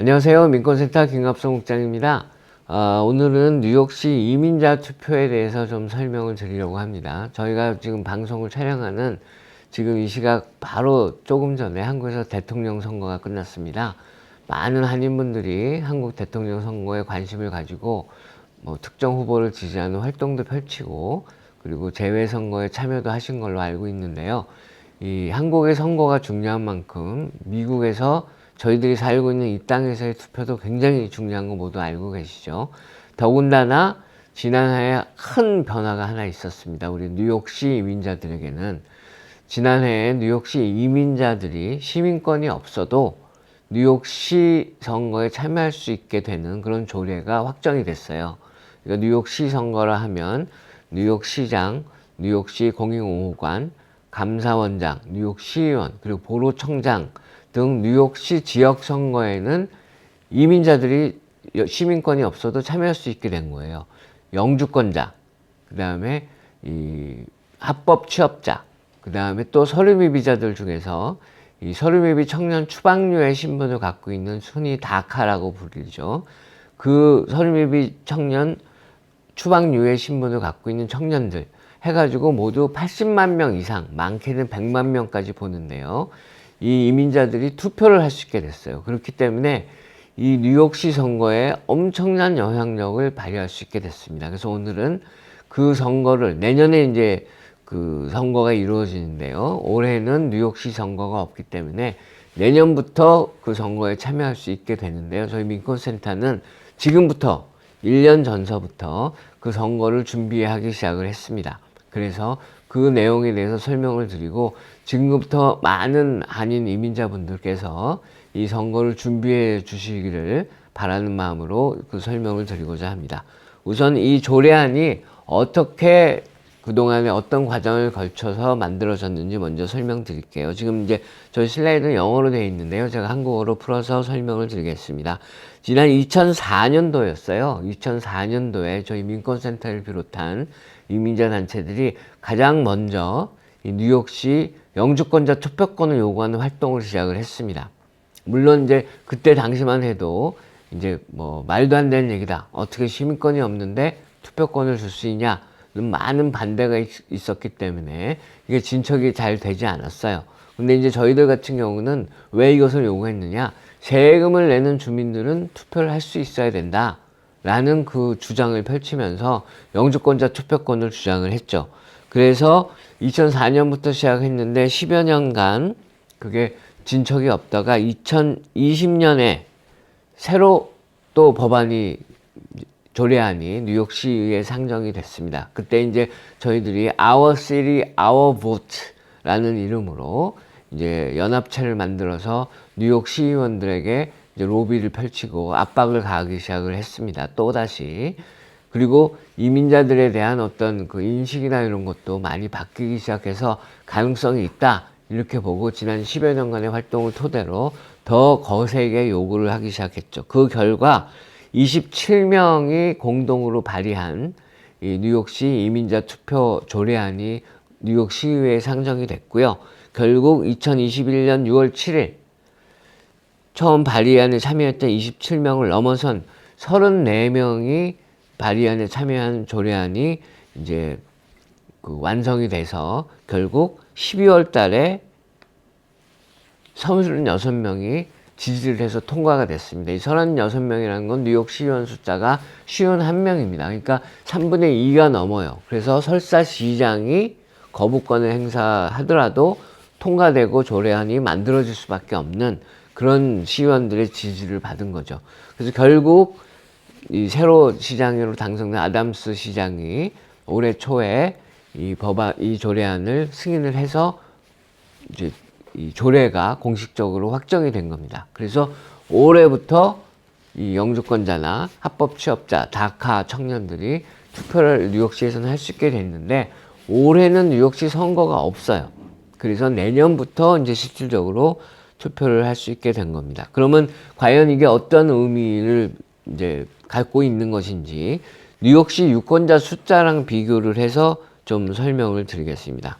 안녕하세요. 민권센터 김갑성 국장입니다. 오늘은 뉴욕시 이민자 투표에 대해서 좀 설명을 드리려고 합니다. 저희가 지금 방송을 촬영하는 지금 이 시각 바로 조금 전에 한국에서 대통령 선거가 끝났습니다. 많은 한인분들이 한국 대통령 선거에 관심을 가지고 특정 후보를 지지하는 활동도 펼치고 그리고 재외선거에 참여도 하신 걸로 알고 있는데요. 이 한국의 선거가 중요한 만큼 미국에서 저희들이 살고 있는 이 땅에서의 투표도 굉장히 중요한 거 모두 알고 계시죠. 더군다나 지난해에 큰 변화가 하나 있었습니다. 우리 뉴욕시 이민자들에게는 지난해에 뉴욕시 이민자들이 시민권이 없어도 뉴욕시 선거에 참여할 수 있게 되는 그런 조례가 확정이 됐어요. 그러니까 뉴욕시 선거라 하면 뉴욕시장, 뉴욕시 공익옹호관, 감사원장, 뉴욕시의원, 그리고 보로청장 등 뉴욕시 지역 선거에는 이민자들이 시민권이 없어도 참여할 수 있게 된 거예요. 영주권자, 그 다음에 이 합법 취업자, 그 다음에 또 서류미비자들 중에서 이 서류미비 청년 추방류의 신분을 갖고 있는 흔히 다카라고 부르죠. 그 서류미비 청년 추방류의 신분을 갖고 있는 청년들 해가지고 모두 80만 명 이상, 많게는 100만 명까지 보는데요. 이 이민자들이 투표를 할 수 있게 됐어요. 그렇기 때문에 이 뉴욕시 선거에 엄청난 영향력을 발휘할 수 있게 됐습니다. 그래서 오늘은 그 선거를 내년에 이제 그 선거가 이루어지는데요. 올해는 뉴욕시 선거가 없기 때문에 내년부터 그 선거에 참여할 수 있게 되는데요. 저희 민권센터는 지금부터 1년 전서부터 그 선거를 준비하기 시작을 했습니다. 그래서 그 내용에 대해서 설명을 드리고 지금부터 많은 한인 이민자분들께서 이 선거를 준비해 주시기를 바라는 마음으로 그 설명을 드리고자 합니다. 우선 이 조례안이 어떻게 그동안에 어떤 과정을 거쳐서 만들어졌는지 먼저 설명드릴게요. 지금 이제 저희 슬라이드는 영어로 되어 있는데요. 제가 한국어로 풀어서 설명을 드리겠습니다. 지난 2004년도였어요. 2004년도에 저희 민권센터를 비롯한 이민자 단체들이 가장 먼저 이 뉴욕시 영주권자 투표권을 요구하는 활동을 시작을 했습니다. 물론 이제 그때 당시만 해도 이제 말도 안 되는 얘기다. 어떻게 시민권이 없는데 투표권을 줄 수 있냐? 많은 반대가 있었기 때문에 이게 진척이 잘 되지 않았어요. 근데 이제 저희들 같은 경우는 왜 이것을 요구했느냐? 세금을 내는 주민들은 투표를 할 수 있어야 된다. 라는 그 주장을 펼치면서 영주권자 투표권을 주장을 했죠. 그래서 2004년부터 시작했는데 10여 년간 그게 진척이 없다가 2020년에 새로 또 법안이 조례안이 뉴욕시에 상정이 됐습니다. 그때 이제 저희들이 Our City, Our Vote라는 이름으로 이제 연합체를 만들어서 뉴욕 시의원들에게 이제 로비를 펼치고 압박을 가하기 시작을 했습니다. 또다시. 그리고 이민자들에 대한 어떤 그 인식이나 이런 것도 많이 바뀌기 시작해서 가능성이 있다. 이렇게 보고 지난 10여 년간의 활동을 토대로 더 거세게 요구를 하기 시작했죠. 그 결과 27명이 공동으로 발의한 이 뉴욕시 이민자 투표 조례안이 뉴욕 시의회에 상정이 됐고요. 결국 2021년 6월 7일 처음 발의안에 참여했던 27명을 넘어선 34명이 발의안에 참여한 조례안이 이제 그 완성이 돼서 결국 12월 달에 36명이 지지를 해서 통과가 됐습니다. 이 36명이라는 건 뉴욕 시의원 숫자가 51명입니다. 그러니까 3분의 2가 넘어요. 그래서 설사 시장이 거부권을 행사하더라도 통과되고 조례안이 만들어질 수밖에 없는 그런 시의원들의 지지를 받은 거죠. 그래서 결국 이 새로 시장으로 당선된 아담스 시장이 올해 초에 이 조례안을 승인을 해서 이제 이 조례가 공식적으로 확정이 된 겁니다. 그래서 올해부터 이 영주권자나 합법 취업자, 다카 청년들이 투표를 뉴욕시에서는 할 수 있게 됐는데 올해는 뉴욕시 선거가 없어요. 그래서 내년부터 이제 실질적으로 투표를 할 수 있게 된 겁니다. 그러면 과연 이게 어떤 의미를 이제 갖고 있는 것인지 뉴욕시 유권자 숫자랑 비교를 해서 좀 설명을 드리겠습니다.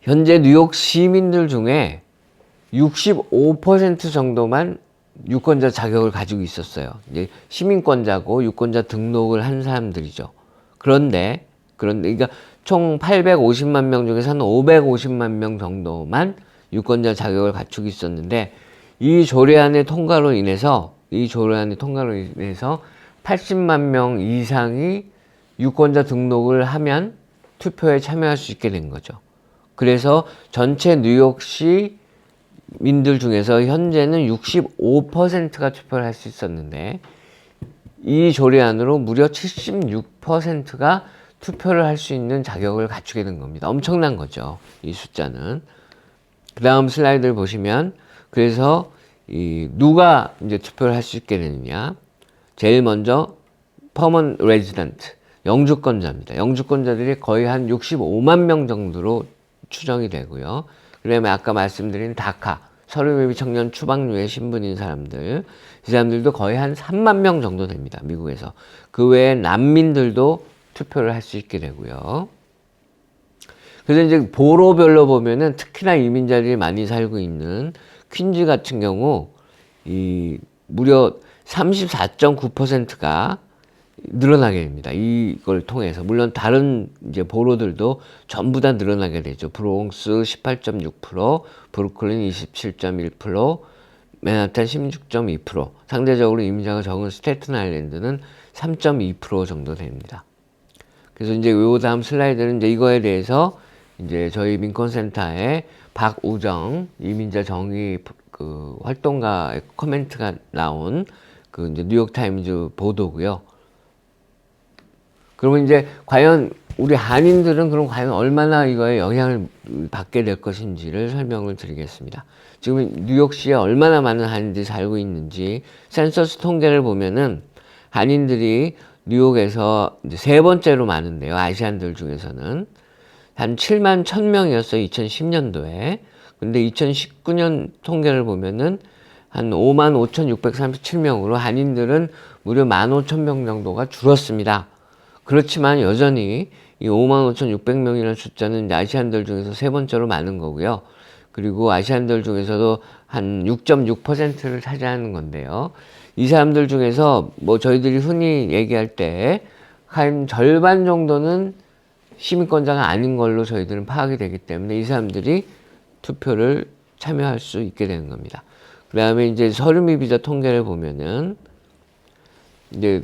현재 뉴욕 시민들 중에 65% 정도만 유권자 자격을 가지고 있었어요. 이제 시민권자고 유권자 등록을 한 사람들이죠. 그런데 그러니까 총 850만 명 중에서 한 550만 명 정도만 유권자 자격을 갖추고 있었는데 이 조례안의 통과로 인해서 80만 명 이상이 유권자 등록을 하면 투표에 참여할 수 있게 된 거죠. 그래서 전체 뉴욕시 민들 중에서 현재는 65%가 투표를 할 수 있었는데 이 조례안으로 무려 76%가 투표를 할 수 있는 자격을 갖추게 된 겁니다. 엄청난 거죠. 이 숫자는. 그 다음 슬라이드를 보시면 그래서 누가 이제 투표를 할 수 있게 되느냐. 제일 먼저 permanent resident, 영주권자입니다. 영주권자들이 거의 한 65만 명 정도로 추정이 되고요. 그 다음에 아까 말씀드린 다카, 서류 미비 청년 추방류의 신분인 사람들, 이 사람들도 거의 한 3만 명 정도 됩니다. 미국에서. 그 외에 난민들도 투표를 할 수 있게 되고요. 그래서 이제 보로별로 보면은 특히나 이민자들이 많이 살고 있는 퀸즈 같은 경우 무려 34.9%가 늘어나게 됩니다. 이걸 통해서. 물론 다른 이제 보로들도 전부 다 늘어나게 되죠. 브롱스 18.6%, 브루클린 27.1%, 맨하탄 16.2%. 상대적으로 이민자가 적은 스테튼 아일랜드는 3.2% 정도 됩니다. 그래서 이제 요 다음 슬라이드는 이제 이거에 대해서 이제 저희 민권센터의 박우정 이민자 정의 그 활동가의 코멘트가 나온 그 이제 뉴욕타임즈 보도고요. 그러면 이제 과연 우리 한인들은 그럼 과연 얼마나 이거에 영향을 받게 될 것인지를 설명을 드리겠습니다. 지금 뉴욕시에 얼마나 많은 한인들이 살고 있는지 센서스 통계를 보면은 한인들이 뉴욕에서 이제 세 번째로 많은데요. 아시안들 중에서는 한 7만 1,000명이었어요. 2010년도에. 근데 2019년 통계를 보면은 한 5만 5,637명으로 한인들은 무려 15,000명 정도가 줄었습니다. 그렇지만 여전히 이 55,600명이라는 숫자는 이제 아시안들 중에서 세 번째로 많은 거고요. 그리고 아시안들 중에서도 한 6.6%를 차지하는 건데요. 이 사람들 중에서 뭐 저희들이 흔히 얘기할 때 한 절반 정도는 시민권자가 아닌 걸로 저희들은 파악이 되기 때문에 이 사람들이 투표를 참여할 수 있게 되는 겁니다. 그 다음에 이제 서류미비자 통계를 보면은 이제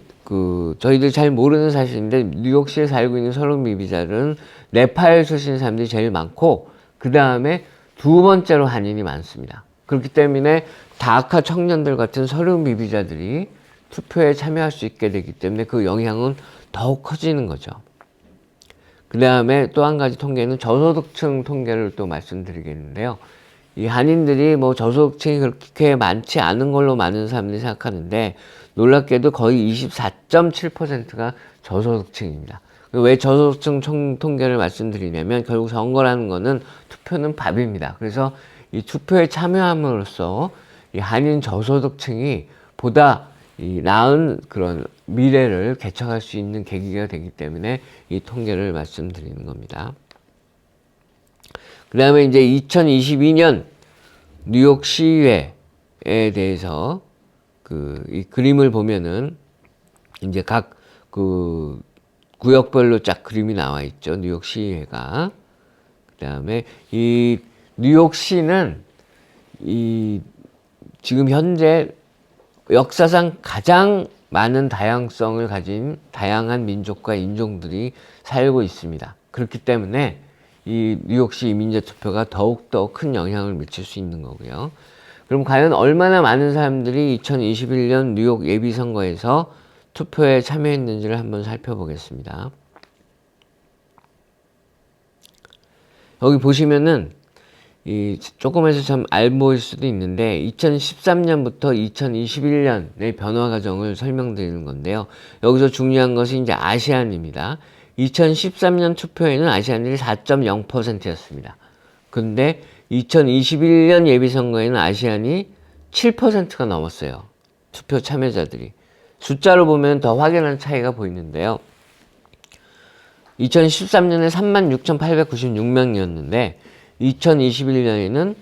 저희들 잘 모르는 사실인데 뉴욕시에 살고 있는 서류미비자들은 네팔 출신 사람들이 제일 많고 그 다음에 두 번째로 한인이 많습니다. 그렇기 때문에 다카 청년들 같은 서류미비자들이 투표에 참여할 수 있게 되기 때문에 그 영향은 더욱 커지는 거죠. 그 다음에 또 한 가지 통계는 저소득층 통계를 또 말씀드리겠는데요. 이 한인들이 뭐 저소득층이 그렇게 많지 않은 걸로 많은 사람들이 생각하는데 놀랍게도 거의 24.7%가 저소득층입니다. 왜 저소득층 통계를 말씀드리냐면 결국 선거라는 거는 투표는 밥입니다. 그래서 이 투표에 참여함으로써 이 한인 저소득층이 보다 이 나은 그런 미래를 개척할 수 있는 계기가 되기 때문에 이 통계를 말씀드리는 겁니다. 그 다음에 이제 2022년 뉴욕 시의회에 대해서 이 그림을 보면은 이제 각 구역별로 쫙 그림이 나와 있죠. 뉴욕 시의회가. 그 다음에 이 뉴욕시는 지금 현재 역사상 가장 많은 다양성을 가진 다양한 민족과 인종들이 살고 있습니다. 그렇기 때문에 이 뉴욕시 이민자 투표가 더욱더 큰 영향을 미칠 수 있는 거고요. 그럼 과연 얼마나 많은 사람들이 2021년 뉴욕 예비선거에서 투표에 참여했는지를 한번 살펴보겠습니다. 여기 보시면은 조금해서 참 알보일 수도 있는데 2013년부터 2021년의 변화 과정을 설명드리는 건데요. 여기서 중요한 것이 이제 아시안입니다. 2013년 투표에는 아시안들이 4.0%였습니다. 근데 2021년 예비선거에는 아시안이 7%가 넘었어요. 투표 참여자들이. 숫자로 보면 더 확연한 차이가 보이는데요. 2013년에 36,896명이었는데 2021년에는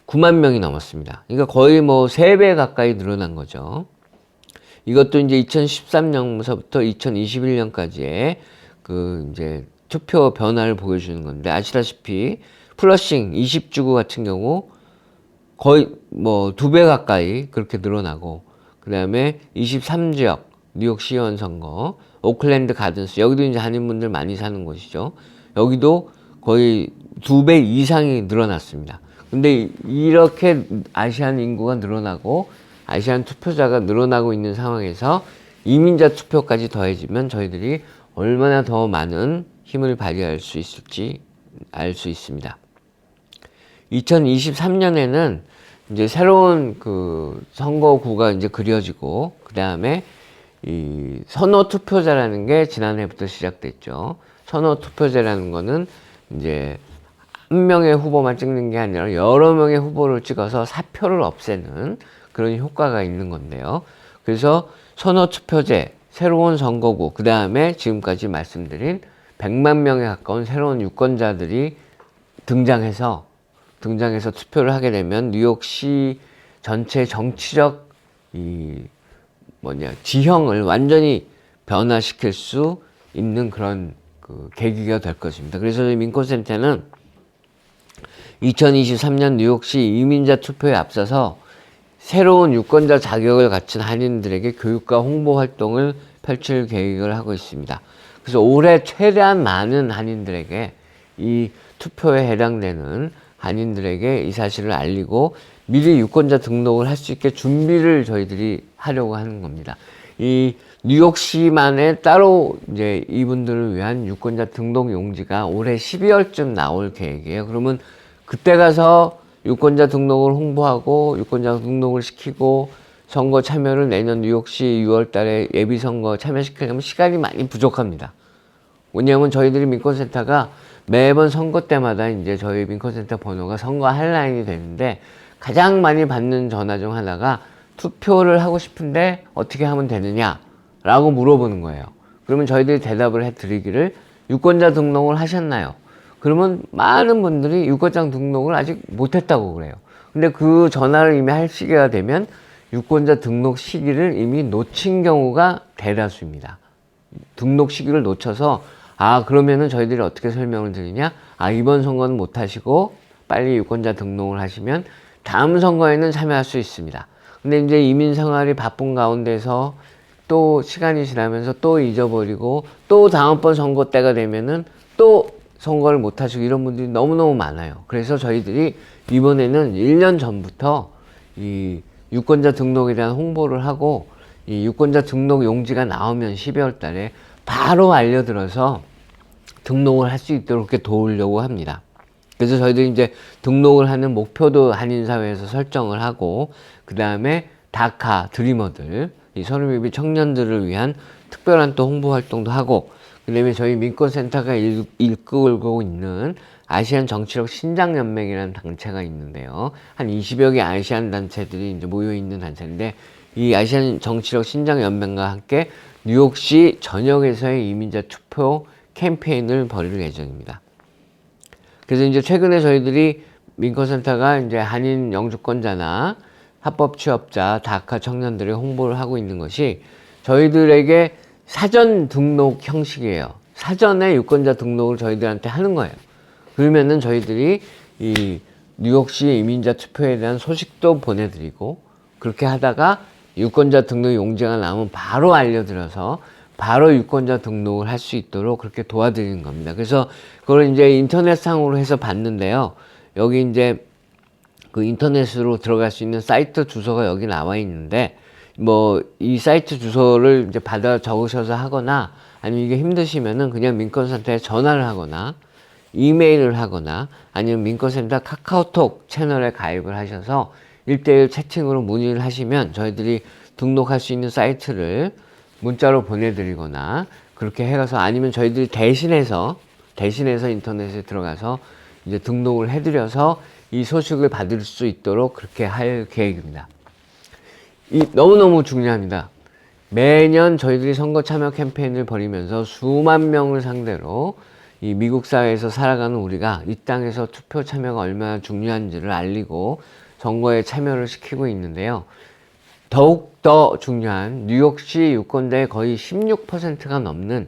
9만 명이 넘었습니다. 그러니까 거의 뭐 3배 가까이 늘어난 거죠. 이것도 이제 2013년서부터 2021년까지의 그 이제 투표 변화를 보여주는 건데, 아시다시피 플러싱 20주구 같은 경우 거의 뭐 2배 가까이 그렇게 늘어나고, 그 다음에 23지역 뉴욕 시의원 선거, 오클랜드 가든스, 여기도 이제 한인분들 많이 사는 곳이죠. 여기도 거의 2배 이상이 늘어났습니다. 근데 이렇게 아시안 인구가 늘어나고 아시안 투표자가 늘어나고 있는 상황에서 이민자 투표까지 더해지면 저희들이 얼마나 더 많은 힘을 발휘할 수 있을지 알 수 있습니다. 2023년에는 이제 새로운 그 선거구가 이제 그려지고, 그 다음에 이 선호 투표자라는 게 지난해부터 시작됐죠. 선호 투표자라는 거는 이제 한 명의 후보만 찍는 게 아니라 여러 명의 후보를 찍어서 사표를 없애는 그런 효과가 있는 건데요. 그래서 선호 투표제, 새로운 선거구, 그 다음에 지금까지 말씀드린 100만 명에 가까운 새로운 유권자들이 등장해서 투표를 하게 되면 뉴욕시 전체 정치적 지형을 완전히 변화시킬 수 있는 그런 그 계기가 될 것입니다. 그래서 저희 민권센터는 2023년 뉴욕시 이민자 투표에 앞서서 새로운 유권자 자격을 갖춘 한인들에게 교육과 홍보 활동을 펼칠 계획을 하고 있습니다. 그래서 올해 최대한 많은 한인들에게, 이 투표에 해당되는 한인들에게 이 사실을 알리고 미리 유권자 등록을 할 수 있게 준비를 저희들이 하려고 하는 겁니다. 이 뉴욕시만에 따로 이제 이분들을 위한 유권자 등록 용지가 올해 12월쯤 나올 계획이에요. 그러면 그때 가서 유권자 등록을 홍보하고 유권자 등록을 시키고 선거 참여를 내년 뉴욕시 6월 달에 예비선거 참여시키려면 시간이 많이 부족합니다. 왜냐하면 저희들이 민권센터가 매번 선거 때마다 이제 저희 민권센터 번호가 선거 한라인이 되는데, 가장 많이 받는 전화 중 하나가 투표를 하고 싶은데 어떻게 하면 되느냐라고 물어보는 거예요. 그러면 저희들이 대답을 해드리기를 유권자 등록을 하셨나요? 그러면 많은 분들이 유권자 등록을 아직 못했다고 그래요. 근데 그 전화를 이미 할 시기가 되면 유권자 등록 시기를 이미 놓친 경우가 대다수입니다. 등록 시기를 놓쳐서 그러면은 저희들이 어떻게 설명을 드리냐? 이번 선거는 못 하시고 빨리 유권자 등록을 하시면 다음 선거에는 참여할 수 있습니다. 근데 이제 이민 생활이 바쁜 가운데서 또 시간이 지나면서 또 잊어버리고 또 다음번 선거 때가 되면은 또 선거를 못 하시고 이런 분들이 너무너무 많아요. 그래서 저희들이 이번에는 1년 전부터 이 유권자 등록에 대한 홍보를 하고, 이 유권자 등록 용지가 나오면 12월 달에 바로 알려드려서 등록을 할 수 있도록 이렇게 도우려고 합니다. 그래서 저희들이 이제 등록을 하는 목표도 한인사회에서 설정을 하고, 그 다음에 다카 드리머들, 이 서른미비 청년들을 위한 특별한 또 홍보 활동도 하고, 그 다음에 저희 민권센터가 이끌고 있는 아시안 정치력 신장연맹이라는 단체가 있는데요. 한 20여 개 아시안 단체들이 이제 모여있는 단체인데, 이 아시안 정치력 신장연맹과 함께 뉴욕시 전역에서의 이민자 투표 캠페인을 벌일 예정입니다. 그래서 이제 최근에 저희들이 민권센터가 이제 한인 영주권자나 합법 취업자, 다카 청년들의 홍보를 하고 있는 것이 저희들에게 사전 등록 형식이에요. 사전에 유권자 등록을 저희들한테 하는 거예요. 그러면은 저희들이 이 뉴욕시 이민자 투표에 대한 소식도 보내드리고, 그렇게 하다가 유권자 등록 용지가 나오면 바로 알려드려서 바로 유권자 등록을 할 수 있도록 그렇게 도와드리는 겁니다. 그래서 그걸 이제 인터넷상으로 해서 봤는데요. 여기 이제 그 인터넷으로 들어갈 수 있는 사이트 주소가 여기 나와 있는데, 뭐 이 사이트 주소를 이제 받아 적으셔서 하거나, 아니면 이게 힘드시면은 그냥 민권센터에 전화를 하거나 이메일을 하거나, 아니면 민권센터 카카오톡 채널에 가입을 하셔서 1대1 채팅으로 문의를 하시면 저희들이 등록할 수 있는 사이트를 문자로 보내드리거나 그렇게 해가서, 아니면 저희들이 대신해서 인터넷에 들어가서 이제 등록을 해드려서 이 소식을 받을 수 있도록 그렇게 할 계획입니다. 너무너무 중요합니다. 매년 저희들이 선거 참여 캠페인을 벌이면서 수만 명을 상대로 이 미국 사회에서 살아가는 우리가 이 땅에서 투표 참여가 얼마나 중요한지를 알리고 선거에 참여를 시키고 있는데요. 더욱더 중요한 뉴욕시 유권자의 거의 16%가 넘는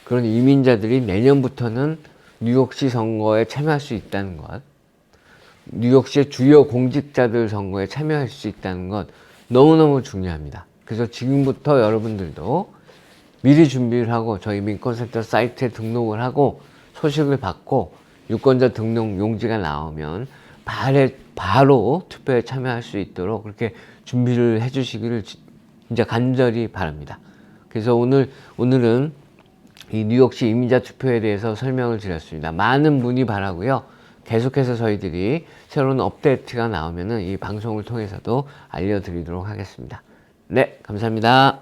그런 이민자들이 내년부터는 뉴욕시 선거에 참여할 수 있다는 것, 뉴욕시의 주요 공직자들 선거에 참여할 수 있다는 것 너무너무 중요합니다. 그래서 지금부터 여러분들도 미리 준비를 하고 저희 민권센터 사이트에 등록을 하고 소식을 받고 유권자 등록 용지가 나오면 바로 투표에 참여할 수 있도록 그렇게 준비를 해 주시기를 진짜 간절히 바랍니다. 그래서 오늘은 이 뉴욕시 이민자 투표에 대해서 설명을 드렸습니다. 많은 문의 바라고요. 계속해서 저희들이 새로운 업데이트가 나오면은 이 방송을 통해서도 알려드리도록 하겠습니다. 네, 감사합니다.